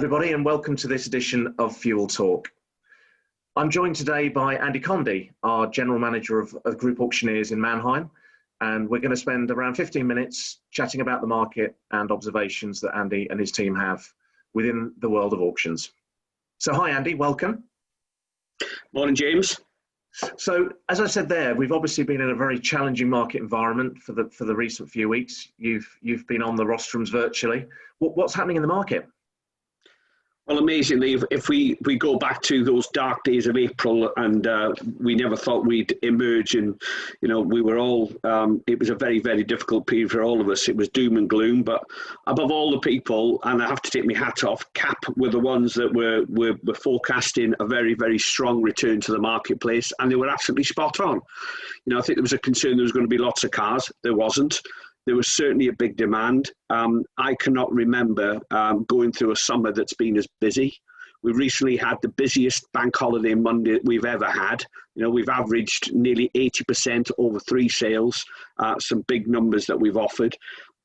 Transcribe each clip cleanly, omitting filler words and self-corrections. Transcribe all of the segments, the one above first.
everybody, and welcome to this edition of Fuel Talk. I'm joined today by Andy Conde, our General Manager of Group Auctioneers in Manheim, and we're going to spend around 15 minutes chatting about the market and observations that Andy and his team have within the world of auctions. So hi Andy, welcome. Morning James. So as I said there, we've obviously been in a very challenging market environment for the recent few weeks. You've been on the rostrums virtually. What's happening in the market? Well, amazingly, if we go back to those dark days of April, and we never thought we'd emerge, and we were all. It was a very, very difficult period for all of us. It was doom and gloom, but above all the people, and I have to take my hat off, CAP were the ones that were forecasting a very, very strong return to the marketplace, and they were absolutely spot on. I think there was a concern there was going to be lots of cars. There wasn't. There was certainly a big demand. I cannot remember going through a summer that's been as busy. We recently had the busiest bank holiday Monday we've ever had. We've averaged nearly 80% over 3 sales, some big numbers that we've offered.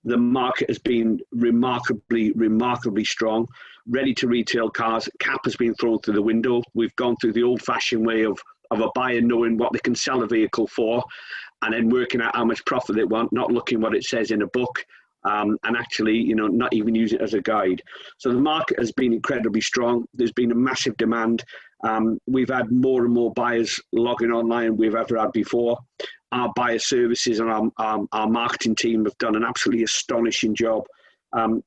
The market has been remarkably, remarkably strong. Ready to retail cars, CAP has been thrown through the window. We've gone through the old-fashioned way of a buyer knowing what they can sell a vehicle for, and then working out how much profit they want, not looking what it says in a book, and actually, not even using it as a guide. So the market has been incredibly strong. There's been a massive demand. We've had more and more buyers logging online than we've ever had before. Our buyer services and our marketing team have done an absolutely astonishing job.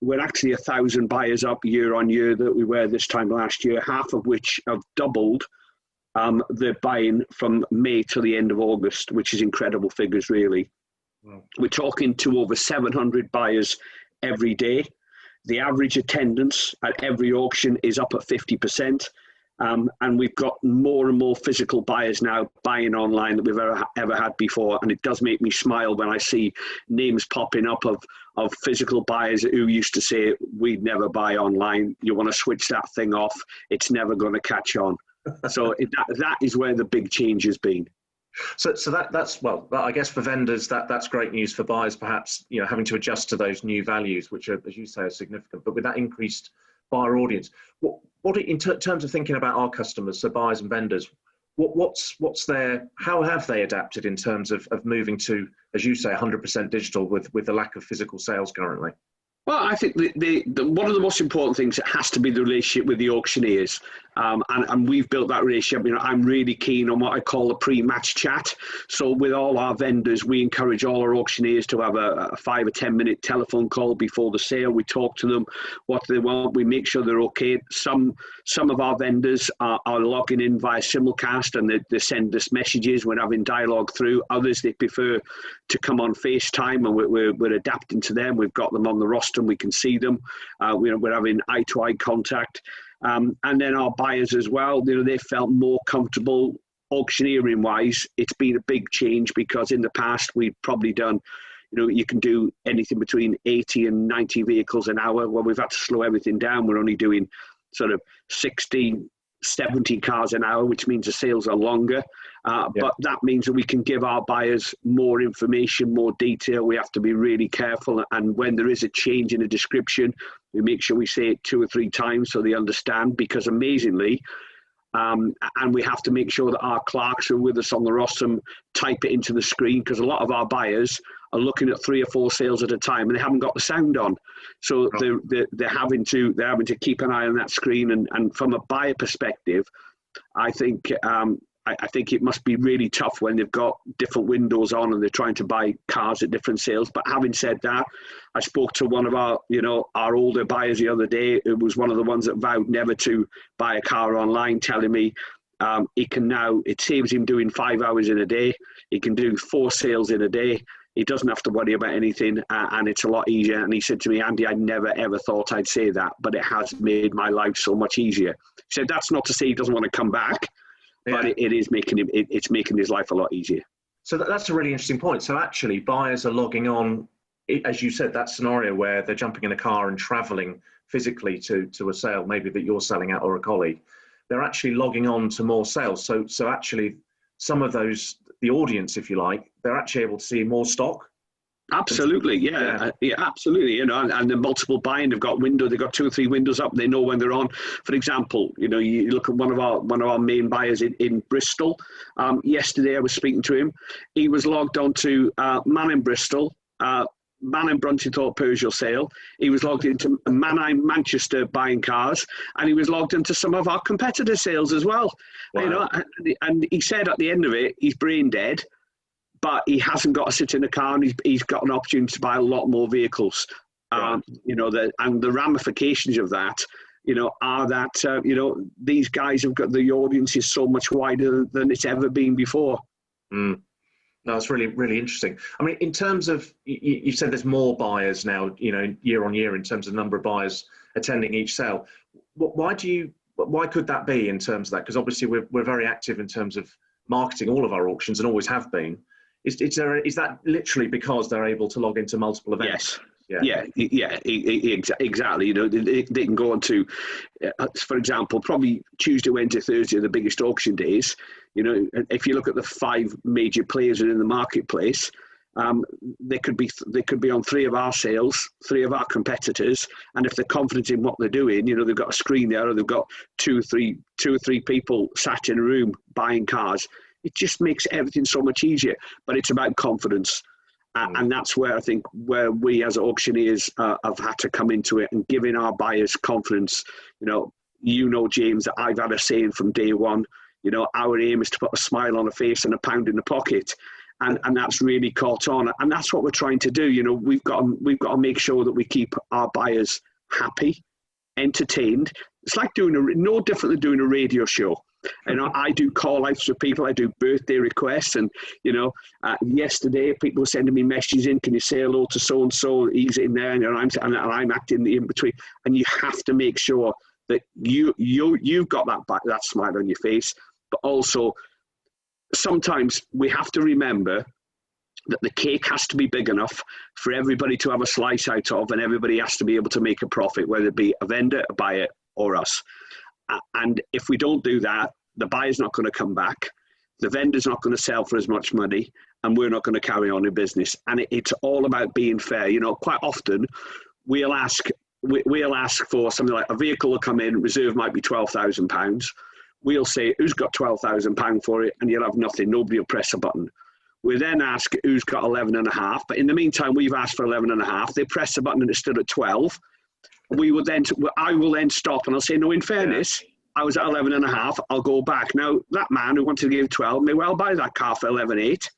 We're actually 1,000 buyers up year on year that we were this time last year, half of which have doubled they're buying from May to the end of August, which is incredible figures, really. Wow. We're talking to over 700 buyers every day. The average attendance at every auction is up at 50%. And we've got more and more physical buyers now buying online than we've ever had before. And it does make me smile when I see names popping up of physical buyers who used to say, we'd never buy online. You want to switch that thing off. It's never going to catch on. So that is where the big change has been. So that's well, I guess for vendors that's great news. For buyers, perhaps having to adjust to those new values, which are, as you say, are significant. But with that increased buyer audience, what in terms of thinking about our customers, so buyers and vendors, what's their, how have they adapted in terms of moving to, as you say, 100% digital with the lack of physical sales currently? Well, I think one of the most important things, it has to be the relationship with the auctioneers. And we've built that relationship. I'm really keen on what I call a pre-match chat. So with all our vendors, we encourage all our auctioneers to have a 5 or 10 minute telephone call before the sale. We talk to them, what they want. We make sure they're okay. Some of our vendors are logging in via simulcast, and they send us messages. We're having dialogue through. Others, they prefer to come on FaceTime, and we're adapting to them. We've got them on the roster and we can see them. We're having eye-to-eye contact. And then our buyers as well, they felt more comfortable auctioneering wise. It's been a big change because in the past we've probably done, you can do anything between 80 and 90 vehicles an hour. Well, we've had to slow everything down. We're only doing sort of 60, 70 cars an hour, which means the sales are longer. But that means that we can give our buyers more information, more detail. We have to be really careful. And when there is a change in a description, we make sure we say it 2 or 3 times so they understand, because amazingly, and we have to make sure that our clerks who are with us on the roster type it into the screen, because a lot of our buyers are looking at 3 or 4 sales at a time and they haven't got the sound on. So they're having to keep an eye on that screen. And from a buyer perspective, I think it must be really tough when they've got different windows on and they're trying to buy cars at different sales. But having said that, I spoke to one of our older buyers the other day. It was one of the ones that vowed never to buy a car online, telling me it saves him doing 5 hours in a day. He can do 4 sales in a day. He doesn't have to worry about anything, and it's a lot easier. And he said to me, Andy, I never, ever thought I'd say that, but it has made my life so much easier. He said, that's not to say he doesn't want to come back, but it is making it's making his life a lot easier. So that's a really interesting point. So actually, buyers are logging on, as you said, that scenario where they're jumping in a car and traveling physically to a sale, maybe that you're selling at or a colleague. They're actually logging on to more sales. So actually, some of those, the audience, if you like, they're actually able to see more stock. Absolutely, yeah, absolutely. You know, and the multiple buying, they've got 2 or 3 windows up. They know when they're on. For example, you know, you look at one of our main buyers in Bristol. Yesterday, I was speaking to him. He was logged on to Manheim Bristol, Manheim Bruntingthorpe Peugeot sale. He was logged into Manheim Manchester buying cars, and he was logged into some of our competitor sales as well. Wow. You know, and he said at the end of it, he's brain dead. But he hasn't got to sit in a car, and he's got an opportunity to buy a lot more vehicles. Right. You know, and the ramifications of that, you know, are that you know, these guys have got, the audience is so much wider than it's ever been before. No, it's really, really interesting. I mean, in terms of, you said there's more buyers now, you know, year on year in terms of number of buyers attending each sale. Why could that be in terms of that? Because obviously we're very active in terms of marketing all of our auctions and always have been. Is that literally because they're able to log into multiple events? Yes. Yeah, exactly. You know, they can go on to, for example, probably Tuesday, Wednesday, Thursday are the biggest auction days. You know, if you look at the 5 major players in the marketplace, they could be on 3 of our sales, 3 of our competitors, and if they're confident in what they're doing, you know, they've got a screen there, or they've got two or three people sat in a room buying cars. It just makes everything so much easier. But it's about confidence. And that's where I think where we as auctioneers have had to come into it and giving our buyers confidence. You know, James, that I've had a saying from day one, you know, our aim is to put a smile on a face and a pound in the pocket. And that's really caught on. And that's what we're trying to do. You know, we've got to make sure that we keep our buyers happy, entertained. It's like no different than doing a radio show. You know, I do call outs for people. I do birthday requests, and you know, yesterday people were sending me messages in. Can you say hello to so and so? He's in there, and I'm acting in between. And you have to make sure that you've got that smile on your face. But also, sometimes we have to remember that the cake has to be big enough for everybody to have a slice out of, and everybody has to be able to make a profit, whether it be a vendor, a buyer, or us. And if we don't do that, the buyer's not going to come back, the vendor's not going to sell for as much money, and we're not going to carry on in business. And it's all about being fair. You know, quite often we'll ask for something like a vehicle will come in, reserve might be £12,000. We'll say, who's got £12,000 for it? And you'll have nothing. Nobody will press a button. We then ask who's got 11.5. But in the meantime, we've asked for 11.5. They press the button and it's still at 12. I will then stop and I'll say, no, in fairness, I was at 11.5. I'll go back. Now, that man who wanted to give 12 may well buy that car for 11.8,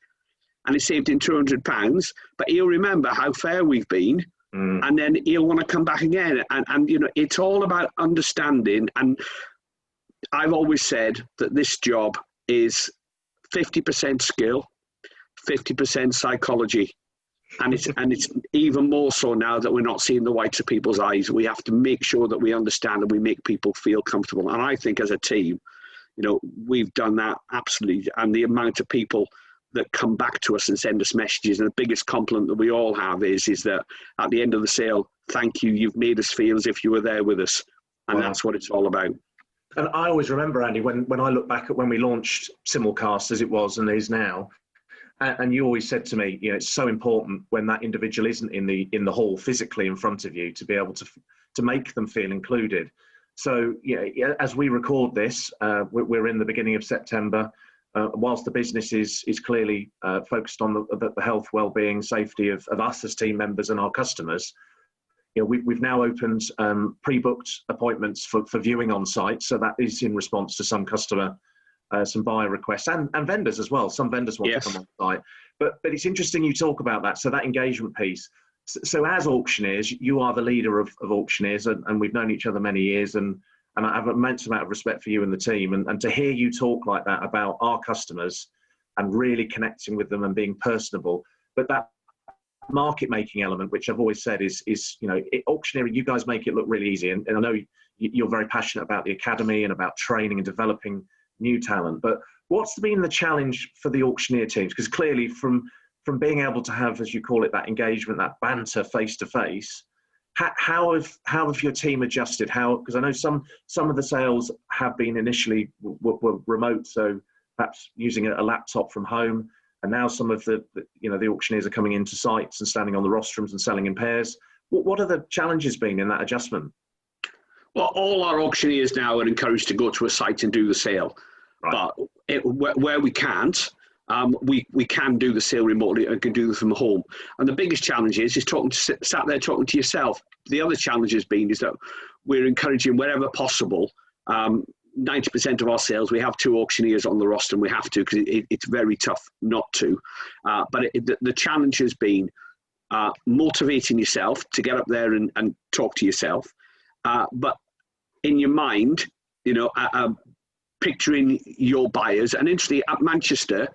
and he saved him £200, but he'll remember how fair we've been, and then he'll want to come back again. And you know, it's all about understanding. And I've always said that this job is 50% skill, 50% psychology. And it's even more so now that we're not seeing the whites of people's eyes. We have to make sure that we understand and we make people feel comfortable. And I think as a team, you know, we've done that absolutely. And the amount of people that come back to us and send us messages, and the biggest compliment that we all have is that at the end of the sale, thank you, you've made us feel as if you were there with us. And that's what it's all about. And I always remember, Andy, when I look back at when we launched Simulcast as it was and is now, and you always said to me, you know, it's so important when that individual isn't in the hall physically in front of you to be able to make them feel included. So, yeah, as we record this, we're in the beginning of September. Whilst the business is clearly focused on the health, well-being, safety of us as team members and our customers, you know, we've now opened pre-booked appointments for viewing on site. So that is in response to some customer. Some buyer requests and vendors as well. Some vendors want to come on site, but it's interesting you talk about that. So that engagement piece. So as auctioneers, you are the leader of auctioneers, and we've known each other many years, and I have an immense amount of respect for you and the team. And to hear you talk like that about our customers and really connecting with them and being personable, but that market making element, which I've always said is you know, auctioneering, you guys make it look really easy. And I know you're very passionate about the academy and about training and developing new talent, but what's been the challenge for the auctioneer teams? Because clearly from being able to have, as you call it, that engagement, that banter face to face, how have your team adjusted? Because I know some of the sales have been initially were remote, so perhaps using a laptop from home. and now some of the auctioneers are coming into sites and standing on the rostrums and selling in pairs. What are the challenges been in that adjustment? Well, all our auctioneers now are encouraged to go to a site and do the sale. Right. But where we can't, we can do the sale remotely and can do it from home. And the biggest challenge is sat there talking to yourself. The other challenge has been is that we're encouraging wherever possible. 90% of our sales, we have 2 auctioneers on the roster, and we have to because it's very tough not to. But the challenge has been motivating yourself to get up there and talk to yourself. But in your mind, picturing your buyers. And interestingly, at Manchester,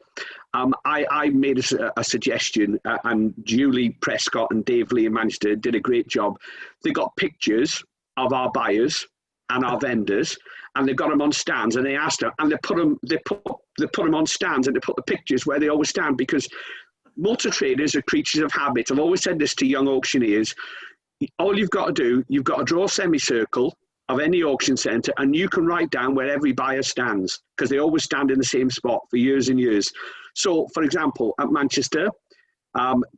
I made a suggestion, and Julie Prescott and Dave Lee in Manchester did a great job. They got pictures of our buyers and our vendors, and they got them on stands, and they asked them, and they put them on stands, and they put the pictures where they always stand, because motor traders are creatures of habit. I've always said this to young auctioneers. All you've got to do, you've got to draw a semicircle of any auction centre, and you can write down where every buyer stands, because they always stand in the same spot for years and years. So, for example, at Manchester,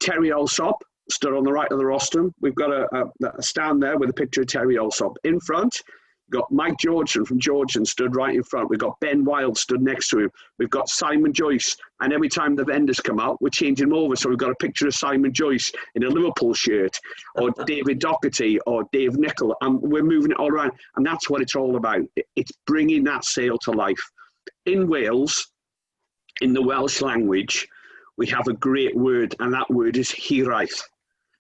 Terry Alsop stood on the right of the rostrum. We've got a stand there with a picture of Terry Alsop. In front, we've got Mike Georgeson from Georgeson stood right in front. We've got Ben Wild stood next to him. We've got Simon Joyce. And every time the vendors come out, we're changing them over. So we've got a picture of Simon Joyce in a Liverpool shirt, or David Doherty, or Dave Nichol. And we're moving it all around. And that's what it's all about. It's bringing that sale to life. In Wales, in the Welsh language, we have a great word, and that word is hiraeth.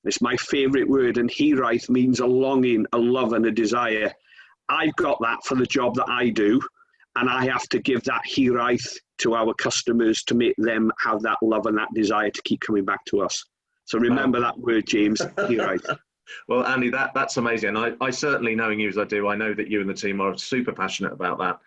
It's my favourite word, and hiraeth means a longing, a love, and a desire. I've got that for the job that I do, and I have to give that hiraeth to our customers to make them have that love and that desire to keep coming back to us. So remember that word, James, hiraeth. Well, Andy, that's amazing. And I certainly, knowing you as I do, I know that you and the team are super passionate about that.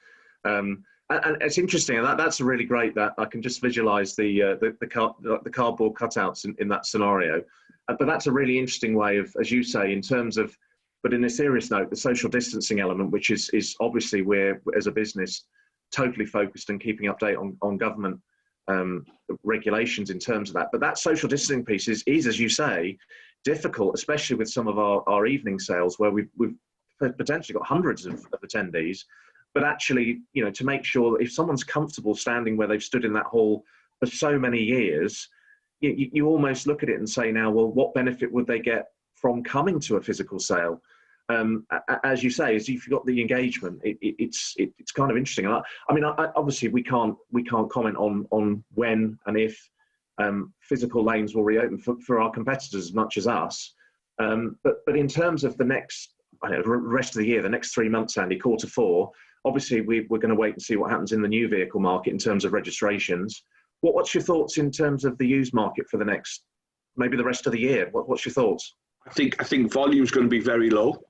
And it's interesting, and that's really great that I can just visualise the cardboard cutouts in that scenario. But that's a really interesting way of, as you say, in terms of, but in a serious note, the social distancing element, which is obviously we're, as a business, totally focused on keeping update on government regulations in terms of that. But that social distancing piece is, as you say, difficult, especially with some of our evening sales where we've potentially got hundreds of attendees. But actually, to make sure that if someone's comfortable standing where they've stood in that hall for so many years, you almost look at it and say now, well, what benefit would they get from coming to a physical sale? As you say, as you've got the engagement, it's kind of interesting. I mean, obviously we can't comment on when and if physical lanes will reopen for our competitors as much as us. But in terms of the next, rest of the year, the next 3 months, Andy, quarter 4. Obviously, we're going to wait and see what happens in the new vehicle market in terms of registrations. What's your thoughts in terms of the used market for the next, maybe the rest of the year? What's your thoughts? I think volume is going to be very low.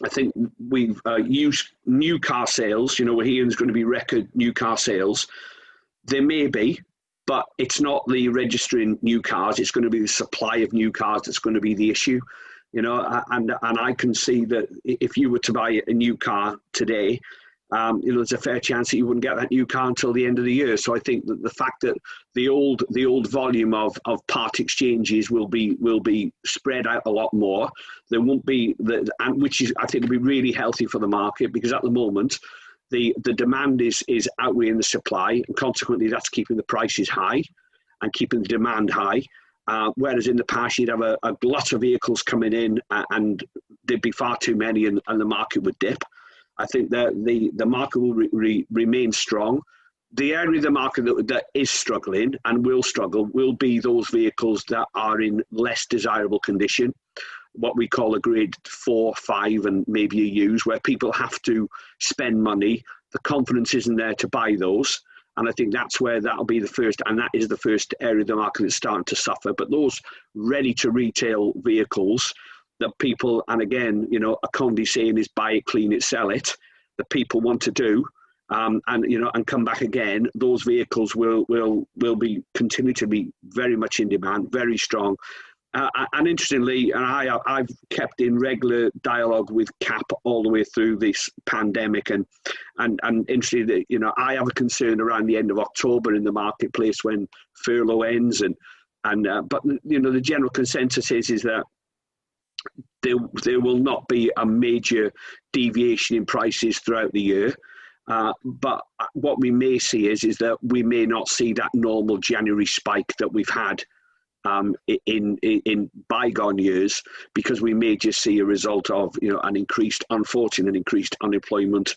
I think we've used new car sales. We're hearing there's going to be record new car sales. There may be, but it's not the registering new cars. It's going to be the supply of new cars that's going to be the issue. And I can see that if you were to buy a new car today, there's a fair chance that you wouldn't get that new car until the end of the year. So I think that the fact that the old volume of part exchanges will be spread out a lot more. There won't be which is, I think, will be really healthy for the market, because at the moment the demand is outweighing the supply, and consequently that's keeping the prices high and keeping the demand high. Whereas in the past you'd have a lot of vehicles coming in and there'd be far too many, and the market would dip. I think that the market will remain strong. The area of the market that is struggling and will struggle will be those vehicles that are in less desirable condition, what we call a grade 4, 5, and maybe a used, where people have to spend money. The confidence isn't there to buy those. And I think that's where that'll be the first, and that is the first area of the market that's starting to suffer. But those ready-to-retail vehicles that people, and again, a Conde saying is buy it, clean it, sell it, that people want to do, and come back again, those vehicles will continue to be very much in demand, very strong. And interestingly, I've kept in regular dialogue with CAP all the way through this pandemic, and interestingly, I have a concern around the end of October in the marketplace when furlough ends, but the general consensus is that there will not be a major deviation in prices throughout the year. But what we may see is that we may not see that normal January spike that we've had in bygone years, because we may just see a result of an increased unemployment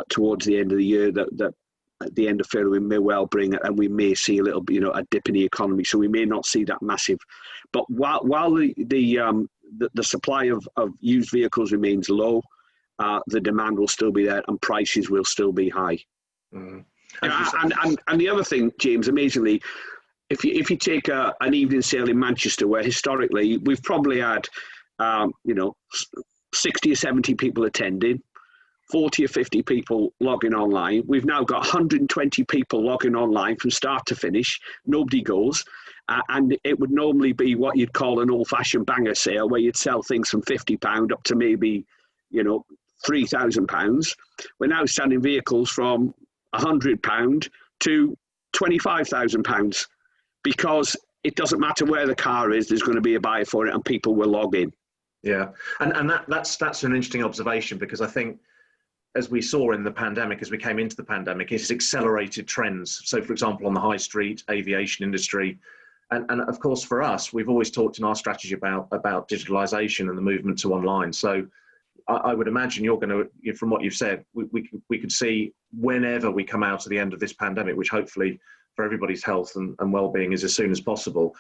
towards the end of the year that at the end of February may well bring, and we may see a little a dip in the economy. So we may not see that massive. But while the supply of used vehicles remains low, the demand will still be there and prices will still be high. Mm. And the other thing, James, amazingly, if you take an evening sale in Manchester, where historically we've probably had 60 or 70 people attending, 40 or 50 people logging online, we've now got 120 people logging online from start to finish. Nobody goes. And it would normally be what you'd call an old-fashioned banger sale, where you'd sell things from £50 up to maybe £3,000. We're now selling vehicles from £100 to £25,000, because it doesn't matter where the car is, there's going to be a buyer for it and people will log in. Yeah, and that's an interesting observation, because I think, as we saw in the pandemic, as we came into the pandemic, it's accelerated trends. So, for example, on the high street, aviation industry, and of course for us, we've always talked in our strategy about digitalisation and the movement to online. So I would imagine you're going to, from what you've said, we could see whenever we come out of the end of this pandemic, which hopefully for everybody's health and well-being is as soon as possible.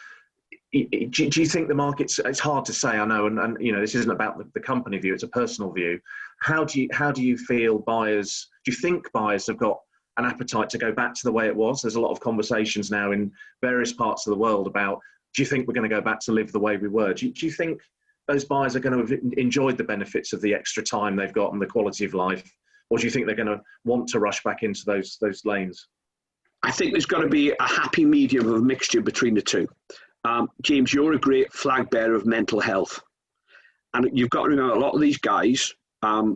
Do you think the market's, it's hard to say, I know, and this isn't about the company view, it's a personal view. How do you feel buyers, do you think buyers have got an appetite to go back to the way it was? There's a lot of conversations now in various parts of the world about, do you think we're going to go back to live the way we were? Do you think those buyers are going to have enjoyed the benefits of the extra time they've got and the quality of life? Or do you think they're going to want to rush back into those lanes? I think there's got to be a happy medium of a mixture between the two. James, you're a great flag bearer of mental health. And you've got to remember, a lot of these guys are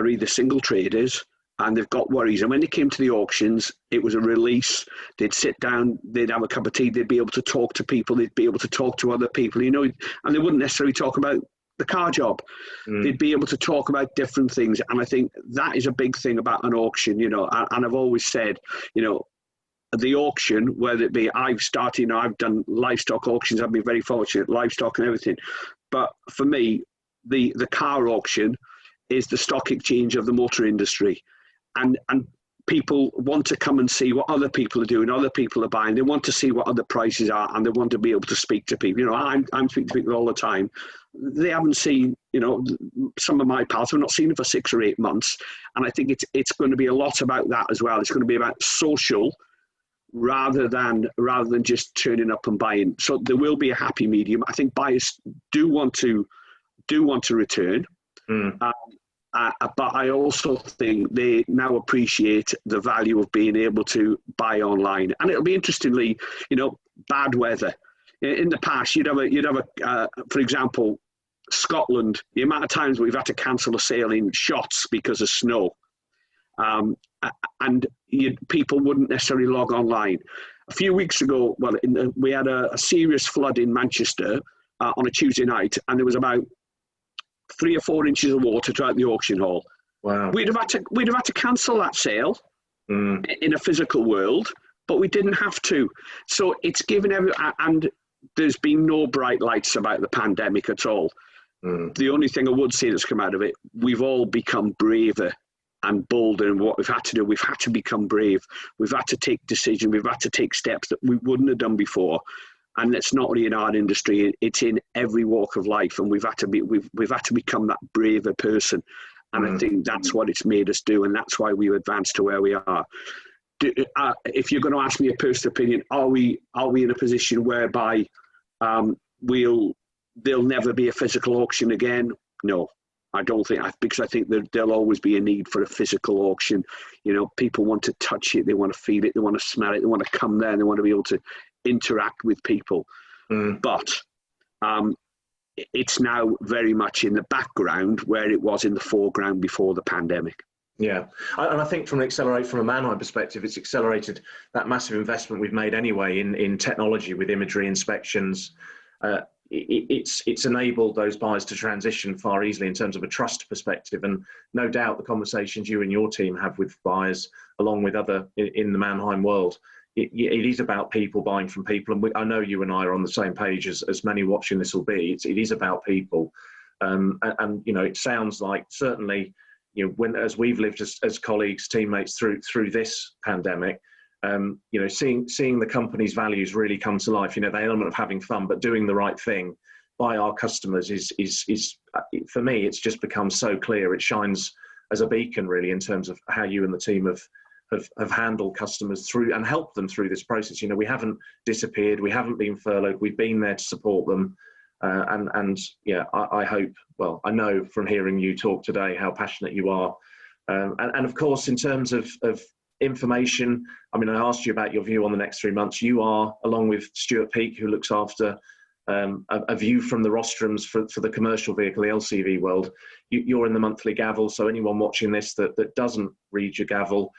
either single traders and they've got worries. And when they came to the auctions, it was a release. They'd sit down, they'd have a cup of tea, they'd be able to talk to people, they'd be able to talk to other people, and they wouldn't necessarily talk about the car job. They'd be able to talk about different things. And I think that is a big thing about an auction, and I've always said, the auction, whether it be, I've done livestock auctions, I've been very fortunate, livestock and everything. But for me, the car auction is the stock exchange of the motor industry. And people want to come and see what other people are doing, other people are buying. They want to see what other prices are, and they want to be able to speak to people. I'm speaking to people all the time. They haven't seen, some of my pals have not seen it for 6 or 8 months. And I think it's going to be a lot about that as well. It's going to be about social rather than just turning up and buying. So there will be a happy medium. I think buyers do want to return. But I also think they now appreciate the value of being able to buy online. And it'll be interestingly, bad weather. In the past, you'd have a for example, Scotland, the amount of times we've had to cancel a sale in Shotts because of snow. And people wouldn't necessarily log online. A few weeks ago, we had a serious flood in Manchester on a Tuesday night, and there was about 3 or 4 inches of water throughout the auction hall. Wow. We'd have had to cancel that sale in a physical world, but we didn't have to. So it's given and there's been no bright lights about the pandemic at all. The only thing I would say that's come out of it, we've all become braver and bolder in what we've had to do. We've had to become brave. We've had to take decisions. We've had to take steps that we wouldn't have done before. And it's not only in our industry; it's in every walk of life. And we've had to become that braver person. And I think that's what it's made us do, and that's why we've advanced to where we are. If you're going to ask me a personal opinion, are we in a position whereby there'll never be a physical auction again? No. I don't think, because I think there'll always be a need for a physical auction. People want to touch it, they want to feel it, they want to smell it, they want to come there, and they want to be able to interact with people. But It's now very much in the background where it was in the foreground before the pandemic. Yeah, and I think from a Manheim perspective, it's accelerated that massive investment we've made anyway in technology with imagery inspections. It's enabled those buyers to transition far easily in terms of a trust perspective, and no doubt the conversations you and your team have with buyers, along with other in the Manheim world, it is about people buying from people, and I know you and I are on the same page as many watching this will be. It is about people, and you know, it sounds like certainly, you know, as we've lived as colleagues, teammates through this pandemic, you know, seeing the company's values really come to life. You know, the element of having fun, but doing the right thing by our customers is for me, it's just become so clear. It shines as a beacon really in terms of how you and the team have handled customers through and helped them through this process. You know, we haven't disappeared, we haven't been furloughed, we've been there to support them. And yeah, I hope, well, I know from hearing you talk today how passionate you are. And of course, in terms of information, I mean, I asked you about your view on the next 3 months. You are, along with Stuart Peake, who looks after a view from the rostrums for the commercial vehicle, the LCV world. You're in the monthly gavel, so anyone watching this that doesn't read your gavel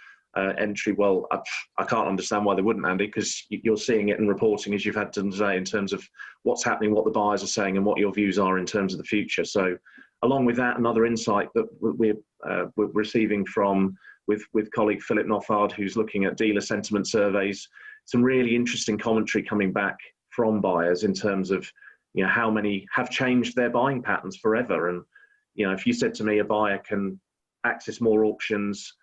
entry, well, I can't understand why they wouldn't, Andy, because you're seeing it and reporting as you've had to today in terms of what's happening, what the buyers are saying, and what your views are in terms of the future. So along with that, another insight that we're receiving from with colleague Philip Noffard, who's looking at dealer sentiment surveys, some really interesting commentary coming back from buyers in terms of, you know, how many have changed their buying patterns forever. And, you know, if you said to me a buyer can access more auctions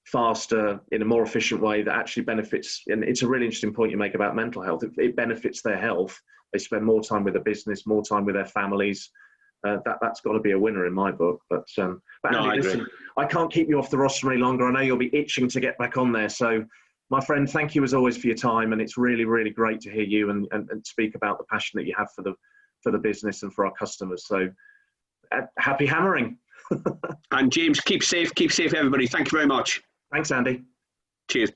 faster in a more efficient way that actually benefits, and it's a really interesting point you make about mental health, it benefits their health, they spend more time with the business, more time with their families, that's got to be a winner in my book. But Andy, listen, I can't keep you off the roster any longer. I know you'll be itching to get back on there. So my friend, thank you as always for your time, and it's really, really great to hear you and speak about the passion that you have for the business and for our customers. So happy hammering. And James, keep safe everybody. Thank you very much. Thanks, Andy. Cheers.